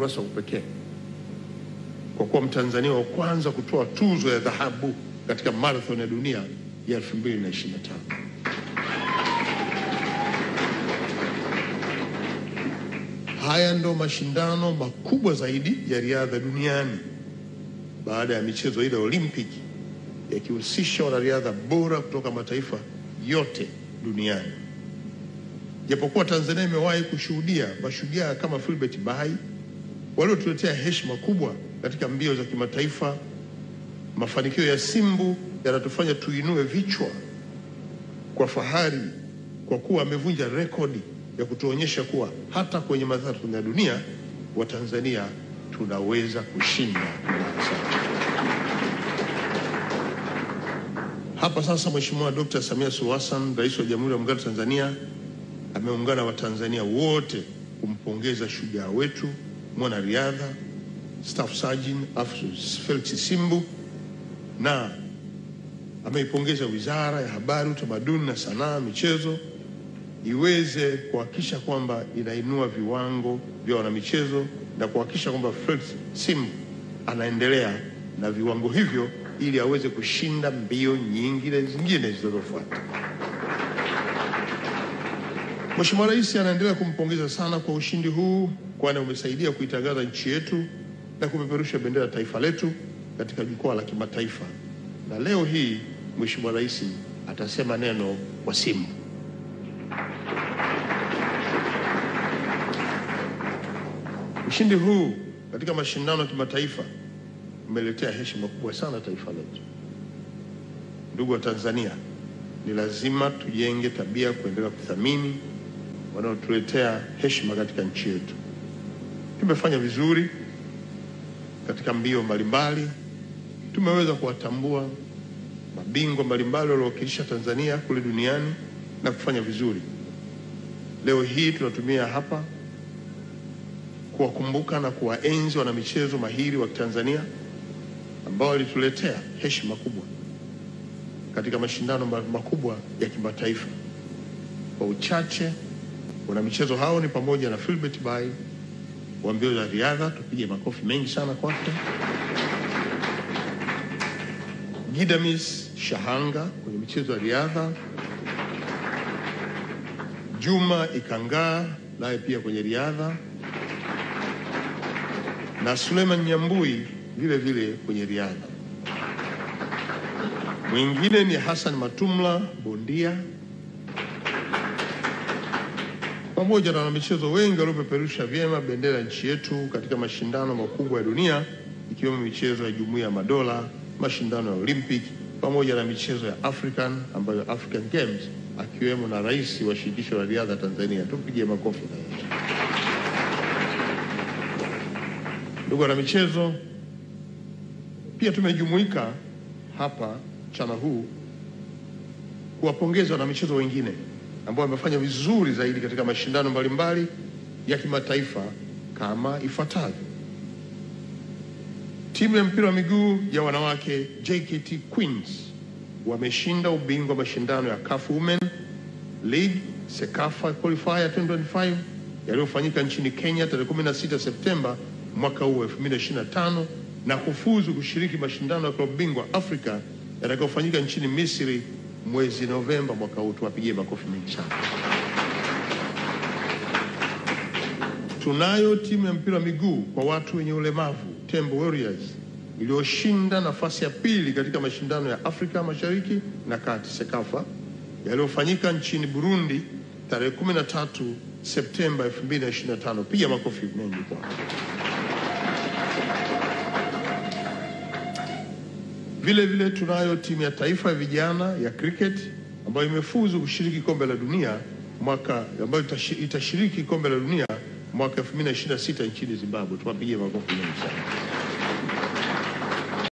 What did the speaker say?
Russell pekee kwa kuwa Mtanzania wa kwanza kutoa tuzo ya dhahabu katika marathon ya dunia ya 2025. Haya ndo mashindano makubwa zaidi ya riadha duniani baada ya michezo ile ya Olimpiki, yakihusisha wanariadha bora kutoka mataifa yote duniani. Japokuwa Tanzania imewahi kushuhudia mashujaa kama Philbert Bayi waliotuletea heshima kubwa katika mbio za kimataifa, mafanikio ya Simbu yanatufanya tuinue vichwa kwa fahari kwa kuwa amevunja rekodi ya kutuonyesha kuwa hata kwenye marathon ya dunia wa Tanzania tunaweza kushinda. Hapa sasa Mheshimiwa Dr. Samia Suluhu Hassan, Rais wa Jamhuri ya Muungano wa Tanzania, ameungana Watanzania wote kumpongeza shujaa wetu, mwanariadha Staff Sergeant Felix Simbu, na ameipongeza Wizara ya Habari, Utamaduni na Sanaa, Michezo iweze kuhakikisha kwamba inainua viwango vya wanamichezo na kuhakikisha kwamba Felix Simbu anaendelea na viwango hivyo ili aweze kushinda mbio nyingine zingine zilizofuata. Mheshimiwa Rais anaendelea kumpongeza sana kwa ushindi huu, kwani umesaidia kuitangaza nchi yetu na kupeperusha bendera ya taifa letu katika jukwaa la kimataifa. Na leo hii Mheshimiwa Rais atasema neno kwa Simbu. Ushindi huu katika mashindano ya kimataifa umeletea heshima kubwa sana taifa letu. Ndugu wa Tanzania, ni lazima tujenge tabia kuendelea kuthamini wanaotuletea heshima katika nchi yetu. Tumefanya vizuri katika mbio mbalimbali, tumeweza kuwatambua mabingwa mbalimbali waliowakilisha Tanzania kule duniani na kufanya vizuri. Leo hii tunatumia hapa kuwakumbuka na kuwaenzi wanamichezo mahiri wa Tanzania ambao walituletea heshima kubwa katika mashindano makubwa ya kimataifa. Kwa uchache, wanamichezo hao ni pamoja na Philbert Bayi wa mbio za riadha, tupige makofi mengi sana kwake. Gidamis Shahanga kwenye michezo ya riadha. Juma Ikangaa naye pia kwenye riadha, na Suleiman Nyambui vile vile kwenye riadha. Mwingine ni Hassan Matumla, bondia, pamoja na wanamichezo wengi waliopeperusha vyema bendera nchi yetu katika mashindano makubwa ya dunia, ikiwemo michezo ya Jumuiya ya Madola, mashindano ya Olympic, pamoja na michezo ya African ambayo African Games, akiwemo na rais wa shirikisho la riadha Tanzania. Tupige makofi na yeye. Ndugu wana michezo, pia tumejumuika hapa mchana huu kuwapongeza wana michezo wengine ambao wamefanya vizuri zaidi katika mashindano mbalimbali ya kimataifa kama ifuatavyo. Timu ya mpira wa miguu ya wanawake JKT Queens wameshinda ubingwa mashindano ya CAF Women League Sekafa Qualifier 2025 yaliyofanyika nchini Kenya tarehe 16 Septemba mwaka huu 2025 na kufuzu kushiriki mashindano ya klabu bingwa Afrika yatakayofanyika nchini Misri mwezi Novemba mwaka huu. Tuwapigie makofi mengi sana. Tunayo timu ya mpira wa miguu kwa watu wenye ulemavu Tembo Warriors iliyoshinda nafasi ya pili katika mashindano ya Afrika Mashariki na Kati Sekafa yaliyofanyika nchini Burundi tarehe 13 Septemba 2025. Piga makofi mengi kwa. Vile vile tunayo timu ya taifa ya vijana ya cricket ambayo imefuzu kushiriki kombe la dunia ambayo itashiriki kombe la dunia mwaka 2026 nchini Zimbabwe. Tuwapigie makofi mengi sana.